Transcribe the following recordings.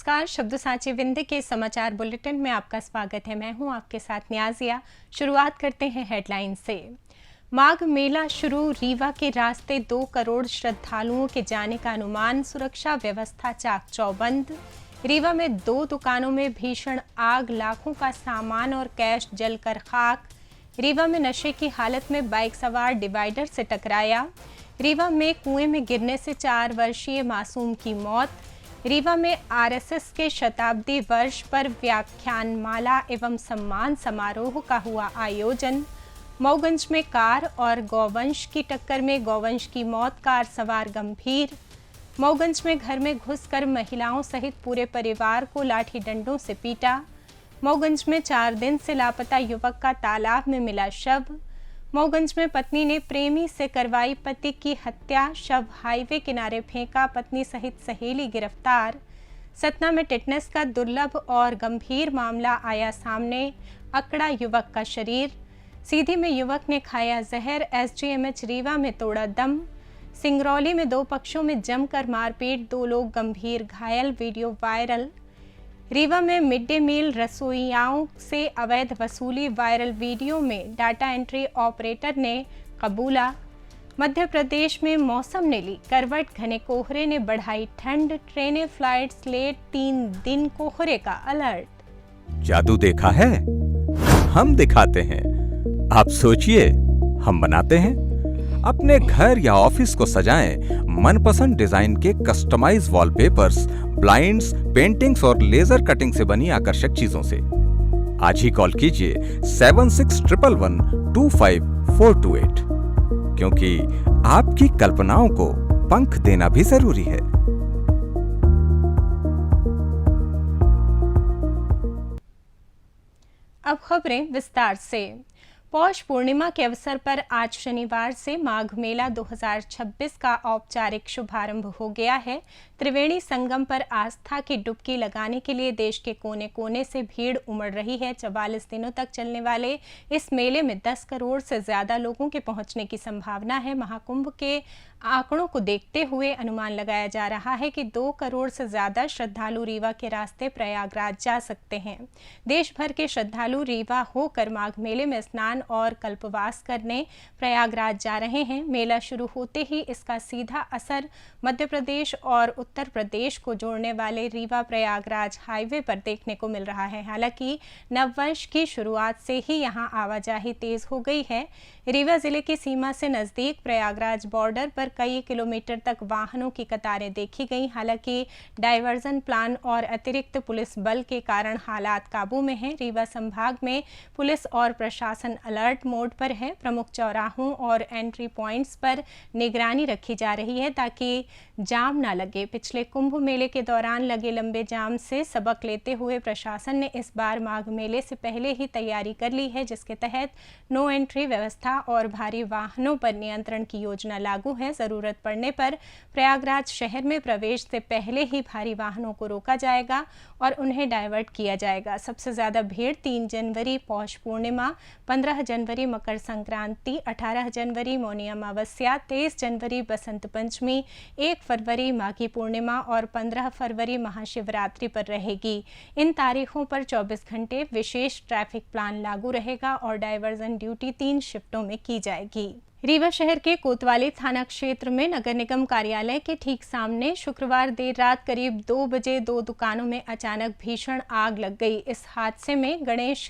नमस्कार। शब्द साची विंध्य के समाचार बुलेटिन में आपका स्वागत है। मैं हूं आपके साथ न्याजिया। शुरुआत करते हैं हेडलाइन से। माघ मेला शुरू, रीवा के रास्ते 2 करोड़ श्रद्धालुओं के जाने का अनुमान, सुरक्षा व्यवस्था चाक चौबंद। रीवा में 2 दुकानों में भीषण आग, लाखों का सामान और कैश जलकर खाक। रीवा में नशे की हालत में बाइक सवार डिवाइडर से टकराया। रीवा में कुएं में गिरने से 4 वर्षीय मासूम की मौत। रीवा में आरएसएस के शताब्दी वर्ष पर व्याख्यानमाला एवं सम्मान समारोह का हुआ आयोजन। मऊगंज में कार और गौवंश की टक्कर में गौवंश की मौत, कार सवार गंभीर। मऊगंज में घर में घुसकर महिलाओं सहित पूरे परिवार को लाठी डंडों से पीटा। मऊगंज में 4 दिन से लापता युवक का तालाब में मिला शव। मऊगंज में पत्नी ने प्रेमी से करवाई पति की हत्या, शव हाईवे किनारे फेंका, पत्नी सहित सहेली गिरफ्तार। सतना में टिटनेस का दुर्लभ और गंभीर मामला आया सामने, अकड़ा युवक का शरीर। सीधी में युवक ने खाया जहर, एसजीएमएच रीवा में तोड़ा दम। सिंगरौली में 2 पक्षों में जमकर मारपीट, 2 लोग गंभीर घायल, वीडियो वायरल। रीवा में मिड डे मील रसोइयाओं से अवैध वसूली, वायरल वीडियो में डाटा एंट्री ऑपरेटर ने कबूला। मध्य प्रदेश में मौसम ने ली करवट, घने कोहरे ने बढ़ाई ठंड, ट्रेनें फ्लाइट्स लेट, 3 दिन कोहरे का अलर्ट। जादू देखा है, हम दिखाते हैं। आप सोचिए, हम बनाते हैं। अपने घर या ऑफिस को सजाएं मनपसंद डिजाइन के कस्टमाइज वॉलपेपर्स, ब्लाइंड्स, पेंटिंग्स और लेजर कटिंग से बनी आकर्षक चीजों से। आज ही कॉल कीजिए 7611125428, क्योंकि आपकी कल्पनाओं को पंख देना भी जरूरी है। अब खबरें विस्तार से। पौष पूर्णिमा के अवसर पर आज शनिवार से माघ मेला 2026 का औपचारिक शुभारंभ हो गया है। त्रिवेणी संगम पर आस्था की डुबकी लगाने के लिए देश के कोने कोने से भीड़ उमड़ रही है। 44 दिनों तक चलने वाले इस मेले में 10 करोड़ से ज्यादा लोगों के पहुंचने की संभावना है। महाकुंभ के आंकड़ों को देखते हुए अनुमान लगाया जा रहा है कि 2 करोड़ से ज्यादा श्रद्धालु रीवा के रास्ते प्रयागराज जा सकते हैं। देश भर के श्रद्धालु रीवा होकर माघ मेले में स्नान और कल्पवास करने प्रयागराज जा रहे हैं। मेला शुरू होते ही इसका सीधा असर मध्य प्रदेश और उत्तर प्रदेश को जोड़ने वाले रीवा प्रयागराज हाईवे पर देखने को मिल रहा है। हालांकि नववर्ष की शुरुआत से ही यहां आवाजाही तेज हो गई है। रीवा जिले की सीमा से नजदीक प्रयागराज बॉर्डर पर कई किलोमीटर तक वाहनों की कतारें देखी गई। हालांकि डायवर्जन प्लान और अतिरिक्त पुलिस बल के कारण हालात काबू में हैं। रीवा संभाग में पुलिस और प्रशासन अलर्ट मोड पर है। प्रमुख चौराहों और एंट्री पॉइंट्स पर निगरानी रखी जा रही है ताकि जाम ना लगे। पिछले कुंभ मेले के दौरान लगे लंबे जाम से सबक लेते हुए प्रशासन ने इस बार माघ मेले से पहले ही तैयारी कर ली है, जिसके तहत नो एंट्री व्यवस्था और भारी वाहनों पर नियंत्रण की योजना लागू है। जरूरत पड़ने पर प्रयागराज शहर में प्रवेश से पहले ही भारी वाहनों को रोका जाएगा और उन्हें डायवर्ट किया जाएगा। सबसे ज्यादा भीड़ 3 जनवरी पौष पूर्णिमा, 15 जनवरी मकर संक्रांति, 18 जनवरी मौनी अमावस्या, 23 जनवरी बसंत पंचमी, 1 फरवरी माघी पूर्णिमा और 15 फरवरी महाशिवरात्रि पर रहेगी। इन तारीखों पर 24 घंटे विशेष ट्रैफिक प्लान लागू रहेगा और डायवर्जन ड्यूटी 3 शिफ्टों में की जाएगी। रीवा शहर के कोतवाली थाना क्षेत्र में नगर निगम कार्यालय के ठीक सामने शुक्रवार देर रात करीब 2 बजे 2 दुकानों में अचानक भीषण आग लग गई। इस हादसे में गणेश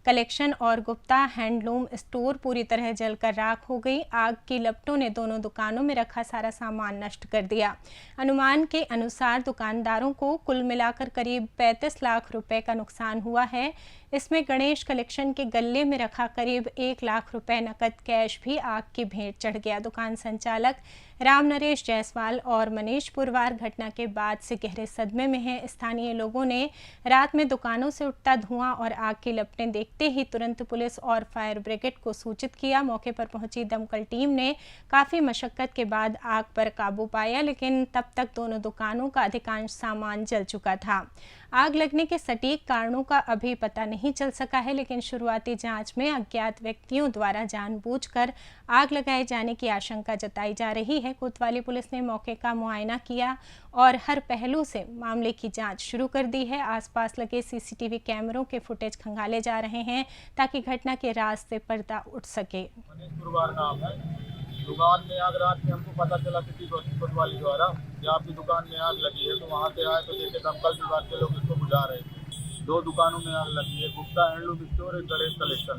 कलेक्शन और गुप्ता हैंडलूम स्टोर पूरी तरह जलकर राख हो गई। आग की लपटों ने दोनों दुकानों में रखा सारा सामान नष्ट कर दिया। अनुमान के अनुसार दुकानदारों को कुल मिलाकर करीब 35 लाख रुपए का नुकसान हुआ है। इसमें गणेश कलेक्शन के गल्ले में रखा करीब 1 लाख रुपए नकद कैश भी आग की भेंट चढ़ गया। दुकान संचालक राम नरेश जायसवाल और मनीष पुरवार घटना के बाद से गहरे सदमे में हैं। स्थानीय लोगों ने रात में दुकानों से उठता धुआं और आग की लपटें देखते ही तुरंत पुलिस और फायर ब्रिगेड को सूचित किया। मौके पर पहुंची दमकल टीम ने काफी मशक्कत के बाद आग पर काबू पाया, लेकिन तब तक दोनों दुकानों का अधिकांश सामान जल चुका था। आग लगने के सटीक कारणों का अभी पता नहीं चल सका है, लेकिन शुरुआती जांच में अज्ञात व्यक्तियों द्वारा जानबूझकर आग लगाए जाने की आशंका जताई जा रही है। कोतवाली पुलिस ने मौके का मुआयना किया और हर पहलू से मामले की जांच शुरू कर दी है। आसपास लगे सीसीटीवी कैमरों के फुटेज खंगाले जा रहे हैं ताकि घटना के राज से पर्दा उठ सके। नाम है। दुकान में आग रात में हमको पता चला किसी कोतवाली द्वारा कि आपकी दुकान में आग लगी है, तो वहाँ से आए तो देखे दमकल विभाग के लोग इसको बुझा रहे थे। 2 दुकानों में आग लगी है, गुप्ता हैंडलूम स्टोर और गणेश कलेक्शन।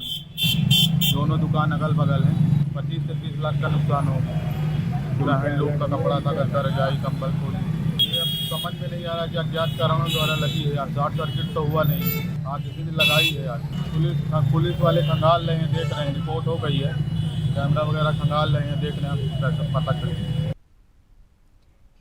दोनों दुकान अगल बगल हैं। 25 से 30 लाख का नुकसान हो गया। पूरा हैंडलूम का कपड़ा था, गद्दा, रजाई, कंबल, खोली। ये अब समझ में नहीं आ रहा कि अज्ञात कारणों द्वारा लगी है। शॉर्ट सर्किट तो हुआ नहीं, आग किसी ने लगाई है। आज पुलिस वाले खंगाल रहे हैं, देख रहे हैं, रिपोर्ट हो गई है, कैमरा वगैरह खंगाल रहे हैं, देख रहे हैं, पता चलेगा।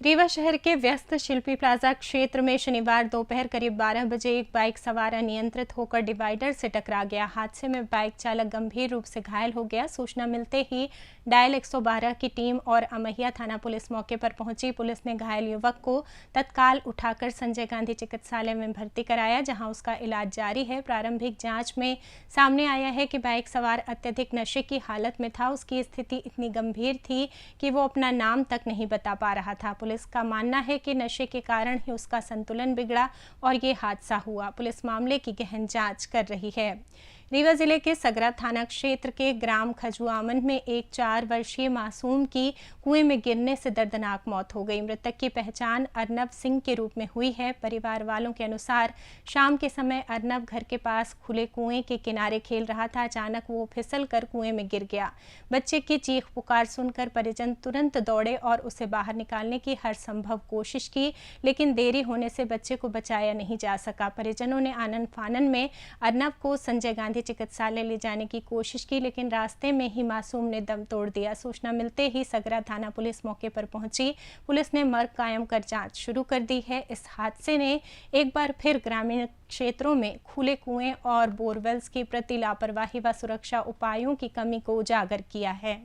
रीवा शहर के व्यस्त शिल्पी प्लाजा क्षेत्र में शनिवार दोपहर करीब 12 बजे एक बाइक सवार अनियंत्रित होकर डिवाइडर से टकरा गया। हादसे में बाइक चालक गंभीर रूप से घायल हो गया। सूचना मिलते ही डायल 112 की टीम और अमहिया थाना पुलिस मौके पर पहुंची। पुलिस ने घायल युवक को तत्काल उठाकर संजय गांधी चिकित्सालय में भर्ती कराया, जहां उसका इलाज जारी है। प्रारंभिक जांच में सामने आया है कि बाइक सवार अत्यधिक नशे की हालत में था। उसकी स्थिति इतनी गंभीर थी कि वो अपना नाम तक नहीं बता पा रहा था। पुलिस का मानना है कि नशे के कारण ही उसका संतुलन बिगड़ा और ये हादसा हुआ। पुलिस मामले की गहन जांच कर रही है। रीवा जिले के सगरा थाना क्षेत्र के ग्राम खजुआमन में एक 4 वर्षीय मासूम की कुएं में गिरने से दर्दनाक मौत हो गई। मृतक की पहचान अर्नब सिंह के रूप में हुई है। परिवार वालों के अनुसार शाम के समय अर्नब घर के पास खुले कुएं के किनारे खेल रहा था। अचानक वो फिसल कर कुएं में गिर गया। बच्चे की चीख पुकार सुनकर परिजन तुरंत दौड़े और उसे बाहर निकालने की हर संभव कोशिश की, लेकिन देरी होने से बच्चे को बचाया नहीं जा सका। परिजनों ने आनन फानन में अर्नब को संजय गांधी चिकित्सालय ले जाने की कोशिश की, लेकिन रास्ते में ही मासूम ने दम तोड़ दिया। सूचना मिलते ही सगरा थाना पुलिस मौके पर पहुंची। पुलिस ने मर्ग कायम कर जांच शुरू कर दी है। इस हादसे ने एक बार फिर ग्रामीण क्षेत्रों में खुले कुएं और बोरवेल्स के प्रति लापरवाही व सुरक्षा उपायों की कमी को उजागर किया है।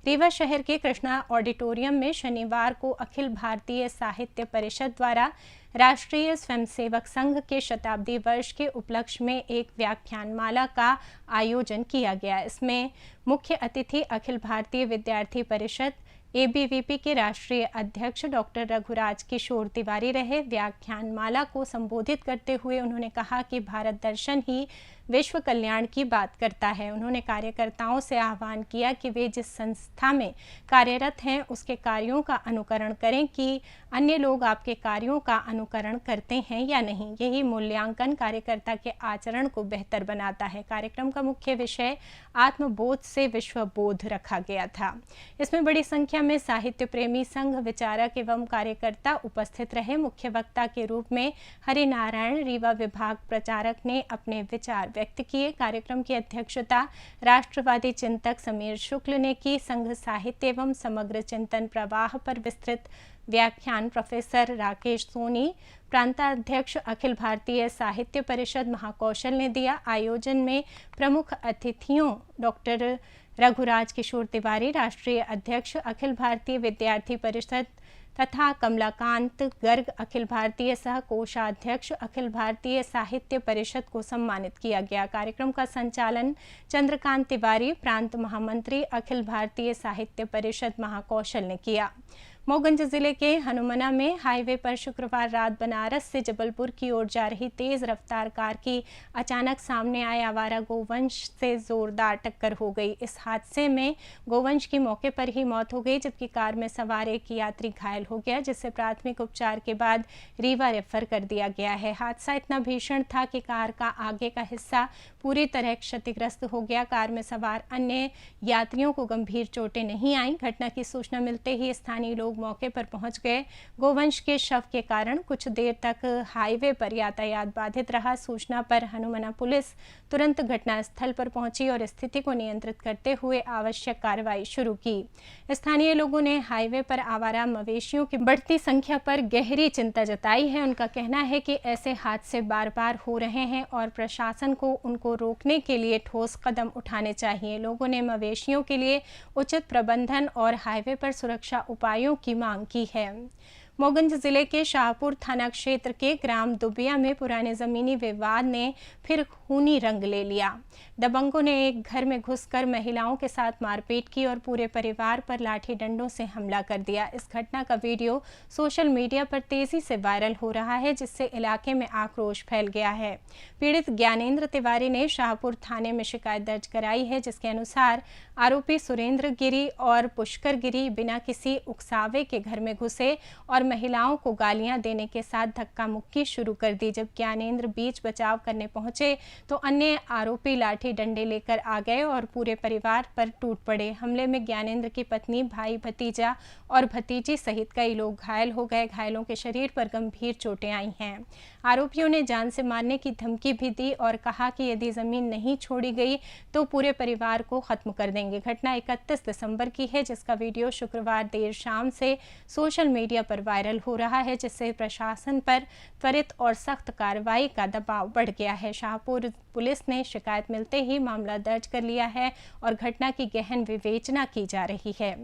रीवा शहर के कृष्णा ऑडिटोरियम में शनिवार को अखिल भारतीय साहित्य परिषद द्वारा राष्ट्रीय स्वयंसेवक संघ के शताब्दी वर्ष के उपलक्ष्य में एक व्याख्यानमाला का आयोजन किया गया। इसमें मुख्य अतिथि अखिल भारतीय विद्यार्थी परिषद ABVP के राष्ट्रीय अध्यक्ष डॉक्टर रघुराज किशोर तिवारी रहे। व्याख्यानमाला को संबोधित करते हुए उन्होंने कहा कि भारत दर्शन ही विश्व कल्याण की बात करता है। उन्होंने कार्यकर्ताओं से आह्वान किया कि वे जिस संस्था में कार्यरत हैं उसके कार्यों का अनुकरण करें कि अन्य लोग आपके कार्यों का अनुकरण करते हैं या नहीं। यही मूल्यांकन कार्यकर्ता के आचरण को बेहतर बनाता है। कार्यक्रम का मुख्य विषय आत्मबोध से विश्व बोध रखा गया था। इसमें बड़ी संख्या में साहित्य प्रेमी, संघ विचारक एवं कार्यकर्ता उपस्थित रहे। मुख्य वक्ता के रूप में हरिनारायण, रीवा विभाग प्रचारक, ने अपने विचार व्यक्त किए। कार्यक्रम की अध्यक्षता राष्ट्रवादी चिंतक समीर शुक्ल ने की। संघ साहित्य एवं समग्र चिंतन प्रवाह पर विस्तृत व्याख्यान प्रोफेसर राकेश सोनी, प्रांताध्यक्ष अखिल भारतीय साहित्य परिषद महाकौशल ने दिया। आयोजन में प्रमुख अतिथियों डॉक्टर रघुराज किशोर तिवारी, राष्ट्रीय अध्यक्ष अखिल भारतीय विद्यार्थी परिषद, तथा कमलाकांत गर्ग, अखिल भारतीय सह कोषाध्यक्ष अखिल भारतीय साहित्य परिषद को सम्मानित किया गया। कार्यक्रम का संचालन चंद्रकांत तिवारी, प्रांत महामंत्री अखिल भारतीय साहित्य परिषद महाकौशल ने किया। मोगंज जिले के हनुमना में हाईवे पर शुक्रवार रात बनारस से जबलपुर की ओर जा रही तेज रफ्तार कार की अचानक सामने आए आवारा गोवंश से जोरदार टक्कर हो गई। इस हादसे में गोवंश की मौके पर ही मौत हो गई, जबकि कार में सवार एक यात्री घायल हो गया, जिसे प्राथमिक उपचार के बाद रीवा रेफर कर दिया गया है। हादसा इतना भीषण था कि कार का आगे का हिस्सा पूरी तरह क्षतिग्रस्त हो गया। कार में सवार अन्य यात्रियों को गंभीर चोटें नहीं आईं। घटना की सूचना मिलते ही स्थानीय लोग मौके पर पहुंच गए। गोवंश के शव के कारण कुछ देर तक हाईवे पर यातायात बाधित रहा। सूचना पर हनुमना पुलिस तुरंत घटनास्थल पर पहुंची और स्थिति को नियंत्रित करते हुए आवश्यक कार्रवाई शुरू की। स्थानीय लोगों ने हाईवे पर आवारा मवेशियों की बढ़ती संख्या पर गहरी चिंता जताई है। उनका कहना है कि ऐसे हादसे बार बार हो रहे हैं और प्रशासन को उनको रोकने के लिए ठोस कदम उठाने चाहिए। लोगों ने मवेशियों के लिए उचित प्रबंधन और हाईवे पर सुरक्षा उपायों की मांग की है। मोगंज जिले के शाहपुर थाना क्षेत्र के ग्राम दुबिया में पुराने जमीनी विवाद ने फिर खूनी रंग ले लिया। दबंगों ने एक घर में घुसकर महिलाओं के साथ मारपीट की और पूरे परिवार पर लाठी डंडों से हमला कर दिया। इस घटना का वीडियो सोशल मीडिया पर तेजी से वायरल हो रहा है, जिससे इलाके में आक्रोश फैल गया है। पीड़ित ज्ञानेंद्र तिवारी ने शाहपुर थाने में शिकायत दर्ज कराई है, जिसके अनुसार आरोपी सुरेंद्र गिरी और पुष्कर गिरी बिना किसी उकसावे के घर में घुसे और महिलाओं को गालियां देने के साथ धक्का मुक्की शुरू कर दी। जब ज्ञानेंद्र बीच बचाव करने पहुंचे तो अन्य आरोपी लाठी डंडे लेकर आ गए और पूरे परिवार पर टूट पड़े। हमले में ज्ञानेंद्र की पत्नी, भाई, भतीजा और भतीजी सहित कई लोग घायल हो गए। घायलों के शरीर पर गंभीर चोटें आई हैं। आरोपियों ने जान से मारने की धमकी भी दी और कहा कि यदि जमीन नहीं छोड़ी गई तो पूरे परिवार को खत्म कर देंगे। घटना 31 दिसंबर की है, जिसका वीडियो शुक्रवार देर शाम से सोशल मीडिया पर वायरल हो रहा है, जिससे प्रशासन पर त्वरित और सख्त कार्रवाई का दबाव बढ़ गया है। शाहपुर पुलिस ने शिकायत मिलते ही मामला दर्ज कर लिया है और घटना की गहन विवेचना की जा रही है।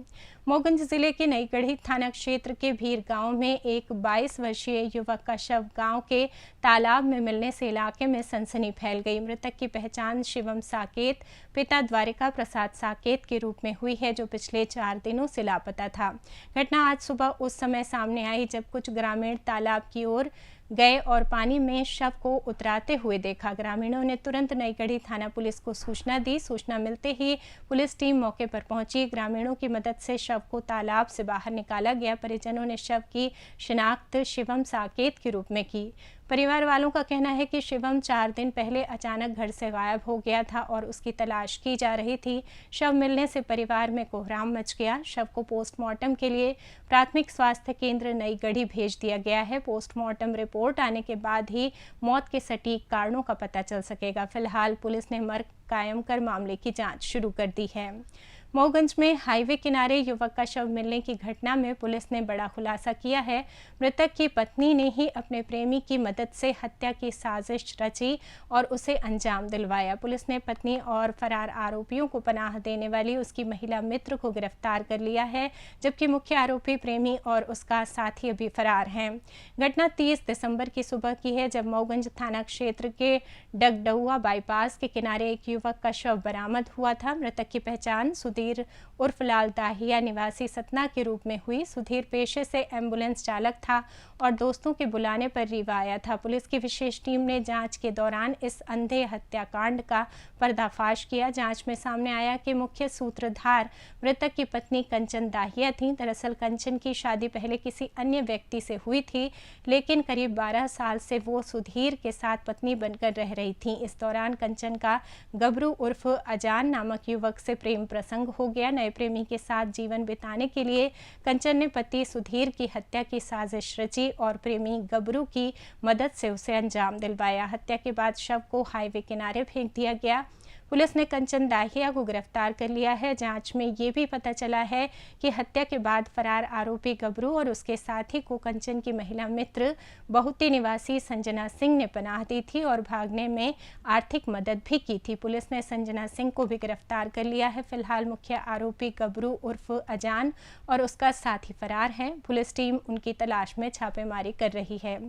मोगंज जिले के नईगढ़ी थाना क्षेत्र के भीर गांव में एक 22 वर्षीय युवक का शव गांव के तालाब में मिलने से इलाके में सनसनी फैल गई। मृतक की पहचान शिवम साकेत, पिता द्वारिका प्रसाद साकेत के रूप में हुई है, जो पिछले 4 दिनों से लापता था। घटना आज सुबह उस समय सामने आई जब कुछ ग्रामीण तालाब की ओर गए और पानी में शव को उतराते हुए देखा। ग्रामीणों ने तुरंत नईगढ़ी थाना पुलिस को सूचना दी। सूचना मिलते ही पुलिस टीम मौके पर पहुंची। ग्रामीणों की मदद से शव को तालाब से बाहर निकाला गया। परिजनों ने शव की शिनाख्त शिवम साकेत के रूप में की। परिवार वालों का कहना है कि शिवम 4 दिन पहले अचानक घर से गायब हो गया था और उसकी तलाश की जा रही थी। शव मिलने से परिवार में कोहराम मच गया। शव को पोस्टमार्टम के लिए प्राथमिक स्वास्थ्य केंद्र नईगढ़ी भेज दिया गया है। पोस्टमार्टम रिपोर्ट आने के बाद ही मौत के सटीक कारणों का पता चल सकेगा। फिलहाल पुलिस ने मर्ग कायम कर मामले की जांच शुरू कर दी है। मोगंज में हाईवे किनारे युवक का शव मिलने की घटना में पुलिस ने बड़ा खुलासा किया है। मृतक की पत्नी ने ही अपने प्रेमी की मदद से हत्या की साजिश रची और उसे अंजाम दिलवाया। पुलिस ने पत्नी और फरार आरोपियों को पनाह देने वाली उसकी महिला मित्र को गिरफ्तार कर लिया है, जबकि मुख्य आरोपी प्रेमी और उसका साथी अभी फरार हैं। घटना 30 दिसंबर की सुबह की है, जब मोगंज थाना क्षेत्र के डगडुआ बाईपास के किनारे एक युवक का शव बरामद हुआ था। मृतक की पहचान सुधीर उर्फ लाल दाहिया निवासी सतना के रूप में हुई। सुधीर पेशे से एम्बुलेंस चालक था और दोस्तों के बुलाने पर रीवा आया था। पुलिस की विशेष टीम ने जांच के दौरान इस अंधे हत्याकांड का पर्दाफाश किया। जांच में सामने आया कि मुख्य सूत्रधार मृतक की पत्नी कंचन दाहिया थी। दरअसल कंचन की शादी पहले किसी अन्य व्यक्ति से हुई थी, लेकिन करीब 12 साल से वो सुधीर के साथ पत्नी बनकर रह रही थी। इस दौरान कंचन का गबरू उर्फ अजान नामक युवक से प्रेम प्रसंग हो गया। नए प्रेमी के साथ जीवन बिताने के लिए कंचन ने पति सुधीर की हत्या की साजिश रची और प्रेमी गबरू की मदद से उसे अंजाम दिलवाया। हत्या के बाद शव को हाईवे किनारे फेंक दिया गया। पुलिस ने कंचन दाहिया को गिरफ्तार कर लिया है। जांच में ये भी पता चला है कि हत्या के बाद फरार आरोपी गबरू और उसके साथी को कंचन की महिला मित्र बहुती निवासी संजना सिंह ने पनाह दी थी और भागने में आर्थिक मदद भी की थी। पुलिस ने संजना सिंह को भी गिरफ्तार कर लिया है। फिलहाल मुख्य आरोपी गबरू उर्फ अजान और उसका साथी फरार हैं। पुलिस टीम उनकी तलाश में छापेमारी कर रही है।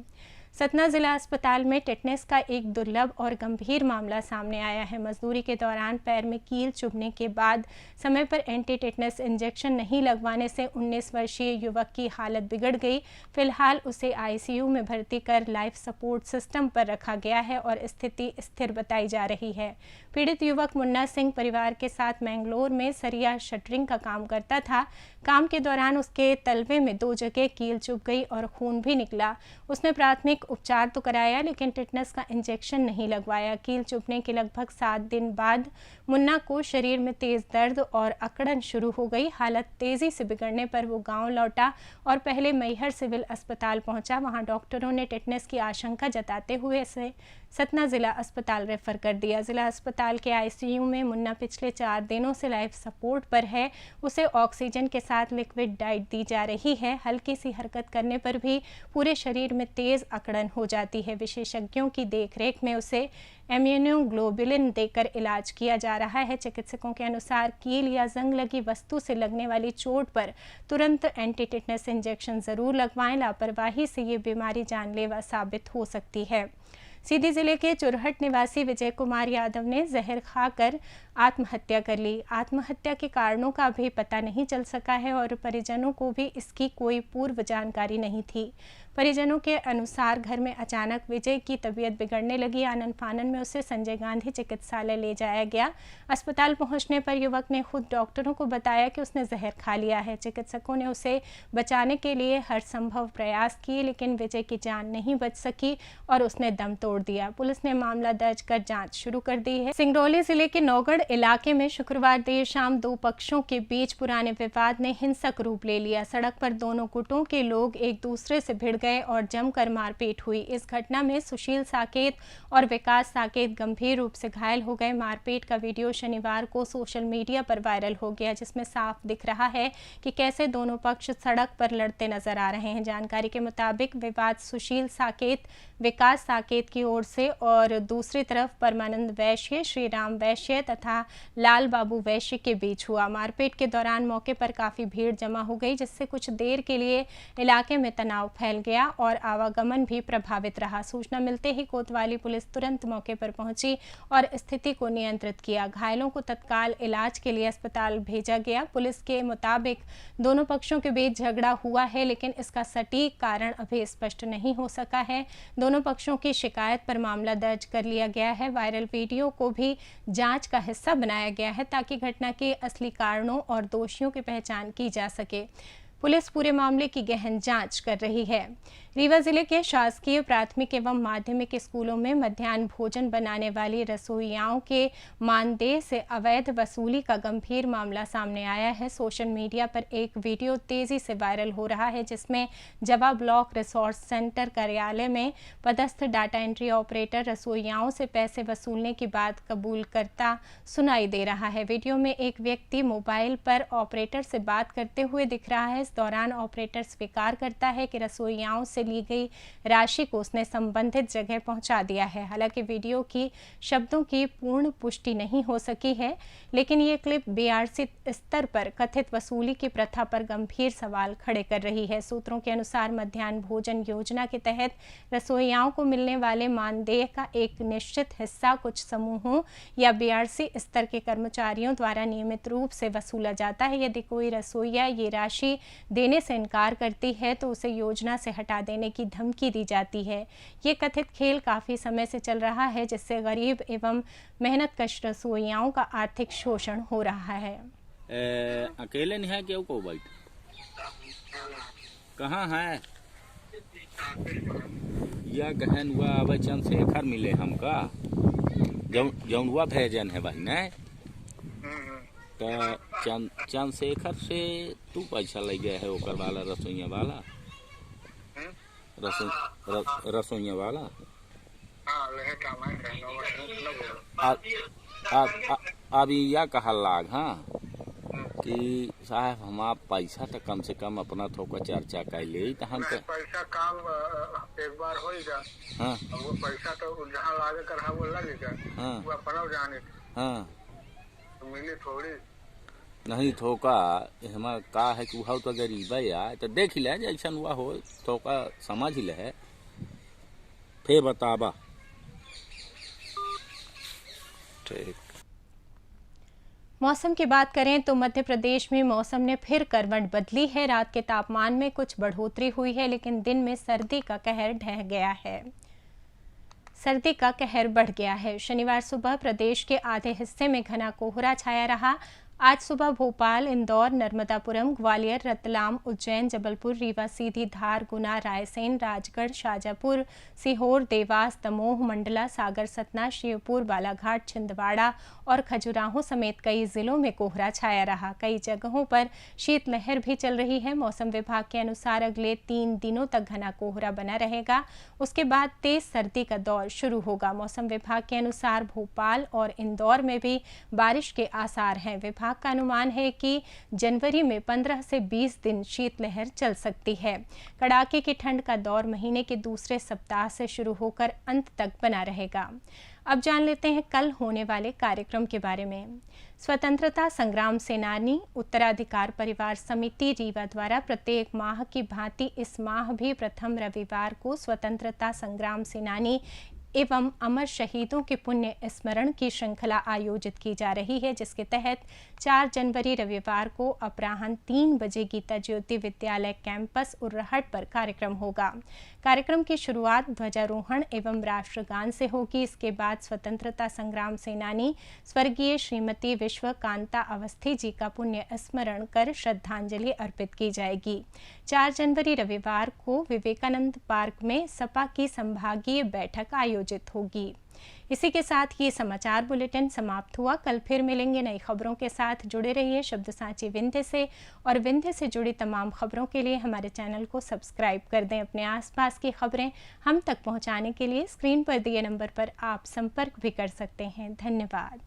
सतना जिला अस्पताल में टेटनेस का एक दुर्लभ और गंभीर मामला सामने आया है। मजदूरी के दौरान पैर में कील चुभने के बाद समय पर एंटी टेटनेस इंजेक्शन नहीं लगवाने से 19 वर्षीय युवक की हालत बिगड़ गई। फिलहाल उसे आईसीयू में भर्ती कर लाइफ सपोर्ट सिस्टम पर रखा गया है और स्थिति स्थिर बताई जा रही है। पीड़ित युवक मुन्ना सिंह परिवार के साथ मैंगलोर में सरिया शटरिंग का काम करता था। काम के दौरान उसके तलवे में 2 जगह कील चुभ गई और खून भी निकला। उसने प्राथमिक उपचार तो कराया, लेकिन टेटनस का इंजेक्शन नहीं लगवाया। कील चुभने के लगभग 7 दिन बाद मुन्ना को शरीर में तेज दर्द और अकड़न शुरू हो गई। हालत तेजी से बिगड़ने पर वो गांव लौटा और पहले मैहर सिविल अस्पताल पहुंचा। वहां डॉक्टरों ने टेटनस की आशंका जताते हुए इसे सतना जिला अस्पताल रेफर कर दिया। जिला अस्पताल के आईसीयू में मुन्ना पिछले 4 दिनों से लाइफ सपोर्ट पर है। उसे ऑक्सीजन के साथ लिक्विड डाइट दी जा रही है। हल्की सी हरकत करने पर भी पूरे शरीर में तेज अकड़न जकड़न हो जाती है। विशेषज्ञों की देखरेख में उसे इम्यूनोग्लोबुलिन देकर इलाज किया जा रहा है। चिकित्सकों के अनुसार कील या जंग लगी वस्तु से लगने वाली चोट पर तुरंत एंटीटेटनस इंजेक्शन जरूर लगवाएं। लापरवाही से ये बीमारी जानलेवा साबित हो सकती है। सीधी जिले के चुरहट निवासी विजय कुमार यादव ने जहर खाकर आत्महत्या कर ली। आत्महत्या के कारणों का अभी पता नहीं चल सका है और परिजनों को भी इसकी कोई पूर्व जानकारी नहीं थी। परिजनों के अनुसार घर में अचानक विजय की तबीयत बिगड़ने लगी। आनन फानन में उसे संजय गांधी चिकित्सालय ले जाया गया। अस्पताल पहुंचने पर युवक ने खुद डॉक्टरों को बताया कि उसने जहर खा लिया है। चिकित्सकों ने उसे बचाने के लिए हर संभव प्रयास किए, लेकिन विजय की जान नहीं बच सकी और उसने दम तोड़ दिया। पुलिस ने मामला दर्ज कर जांच शुरू कर दी है। सिंगरौली जिले के नौगढ़ इलाके में शुक्रवार देर शाम दो पक्षों के बीच पुराने विवाद ने हिंसक रूप ले लिया। सड़क पर दोनों गुटों के लोग एक दूसरे से भिड़ गए और जमकर मारपीट हुई। इस घटना में सुशील साकेत और विकास साकेत गंभीर रूप से घायल हो गए। मारपीट का वीडियो शनिवार को सोशल मीडिया पर वायरल हो गया, जिसमें साफ दिख रहा है कि कैसे दोनों पक्ष सड़क पर लड़ते नजर आ रहे हैं। जानकारी के मुताबिक विवाद सुशील साकेत विकास साकेत की ओर से और दूसरी तरफ परमानंद वैश्य, श्रीराम वैश्य तथा लाल बाबू वैश्य के बीच हुआ। मारपीट के दौरान मौके पर काफी भीड़ जमा हो गई, जिससे कुछ देर के लिए इलाके में तनाव फैल गया और आवागमन भी प्रभावित रहा। सूचना मिलते ही कोतवाली पुलिस तुरंत मौके पर पहुंची और स्थिति को नियंत्रित किया। घायलों को तत्काल इलाज के लिए अस्पताल भेजा गया। पुलिस के मुताबिक दोनों पक्षों के बीच झगड़ा हुआ है, लेकिन इसका सटीक कारण अभी स्पष्ट नहीं हो सका है। दोनों पक्षों की शिकायत पर मामला दर्ज कर लिया गया है। वायरल वीडियो को भी जांच का हिस्सा बनाया गया है ताकि घटना के असली कारणों और दोषियों की पहचान की जा सके। पुलिस पूरे मामले की गहन जांच कर रही है। रीवा जिले के शासकीय प्राथमिक एवं माध्यमिक स्कूलों में मध्याह्न भोजन बनाने वाली रसोइयाओं के मानदेय से अवैध वसूली का गंभीर मामला सामने आया है। सोशल मीडिया पर एक वीडियो तेजी से वायरल हो रहा है, जिसमें जवा ब्लॉक रिसोर्स सेंटर कार्यालय में पदस्थ डाटा एंट्री ऑपरेटर रसोइयाओं से पैसे वसूलने की बात कबूल करता सुनाई दे रहा है। वीडियो में एक व्यक्ति मोबाइल पर ऑपरेटर से बात करते हुए दिख रहा है। इस दौरान ऑपरेटर स्वीकार करता है कि रसोइयाओं से ली गई राशि को उसने संबंधित जगह पहुंचा दिया है। हालांकि वीडियो की शब्दों की पूर्ण पुष्टि नहीं हो सकी है, लेकिन ये क्लिप बीआरसी स्तर पर कथित वसूली की प्रथा पर गंभीर सवाल खड़े कर रही है। सूत्रों के अनुसार मध्याह्न भोजन योजना के तहत रसोइयाओं को मिलने वाले मानदेय का एक निश्चित हिस्सा कुछ समूहों या बीआरसी स्तर के कर्मचारियों द्वारा नियमित रूप से वसूला जाता है। यदि कोई रसोइया ये राशि देने से इनकार करती है तो उसे योजना से हटा देने की धमकी दी जाती है। ये कथित खेल काफी समय से चल रहा है, जिससे गरीब एवं मेहनतकश रसोइयाओं का आर्थिक शोषण हो रहा है। अकेले नहीं है क्यों को भाई? कहाँ है या गहन हुआ अब चंद्रशेखर मिले हमका जौन हुआ भेजन है भाई ने तो चंद्रशेखर से तू पैसा ले गया है ओकर वाला रसोइया वाला रसोइया वाला अभी यह कहा लाग हाँ कि साहब हम आप पैसा तो कम से कम अपना थोड़ा चर्चा कर ले तो हम पैसा काम एक बार होएगा। हाँ वो पैसा तो जहाँ लागे कर वो लगेगा। हाँ वो अपना जाने। हाँ तो मिले थोड़ी नहीं थोका हमारा का है कि वह तो गरीब है यार तो देख ले जैसा हुआ हो थोका समझ ही ले फिर बताबा। ठीक। मौसम की बात करें तो मध्य प्रदेश में मौसम ने फिर करवट बदली है। रात के तापमान में कुछ बढ़ोतरी हुई है, लेकिन दिन में सर्दी का कहर ढह गया है। सर्दी का कहर बढ़ गया है। शनिवार सुबह प्रदेश के आधे हिस्से में घना कोहरा छाया रहा। आज सुबह भोपाल, इंदौर, नर्मदापुरम, ग्वालियर, रतलाम, उज्जैन, जबलपुर, रीवा, सीधी, धार, गुना, रायसेन, राजगढ़, शाजापुर, सीहोर, देवास, दमोह, मंडला, सागर, सतना, शिवपुर, बालाघाट, छिंदवाड़ा और खजुराहो समेत कई जिलों में कोहरा छाया रहा। कई जगहों पर शीतलहर भी चल रही है। मौसम विभाग के अनुसार अगले 3 दिनों तक घना कोहरा बना रहेगा। उसके बाद तेज सर्दी का दौर शुरू होगा। मौसम विभाग के अनुसार भोपाल और इंदौर में भी बारिश के आसार हैं। विभाग विभाग का अनुमान है कि जनवरी में 15 से 20 दिन शीतलहर चल सकती है। कड़ाके की ठंड का दौर महीने के दूसरे सप्ताह से शुरू होकर अंत तक बना रहेगा। अब जान लेते हैं कल होने वाले कार्यक्रम के बारे में। स्वतंत्रता संग्राम सेनानी उत्तराधिकार परिवार समिति रीवा द्वारा प्रत्येक माह की भांति इस माह भी प्रथम रविवार को स्वतंत्रता संग्राम सेनानी एवं अमर शहीदों के पुण्य स्मरण की श्रृंखला आयोजित की जा रही है, जिसके तहत 4 जनवरी रविवार को अपराह्न 3 बजे गीता ज्योति विद्यालय कैंपस उर्रहट पर कार्यक्रम होगा। कार्यक्रम की शुरुआत ध्वजारोहण एवं राष्ट्रगान से होगी। इसके बाद स्वतंत्रता संग्राम सेनानी स्वर्गीय श्रीमती विश्वकांता अवस्थी जी का पुण्य स्मरण कर श्रद्धांजलि अर्पित की जाएगी। 4 जनवरी रविवार को विवेकानंद पार्क में सपा की संभागीय बैठक आयोजित होगी। इसी के साथ ये समाचार बुलेटिन समाप्त हुआ। कल फिर मिलेंगे नई खबरों के साथ। जुड़े रहिए शब्द साची विंध्य से, और विंध्य से जुड़ी तमाम खबरों के लिए हमारे चैनल को सब्सक्राइब कर दें। अपने आसपास की खबरें हम तक पहुंचाने के लिए स्क्रीन पर दिए नंबर पर आप संपर्क भी कर सकते हैं। धन्यवाद।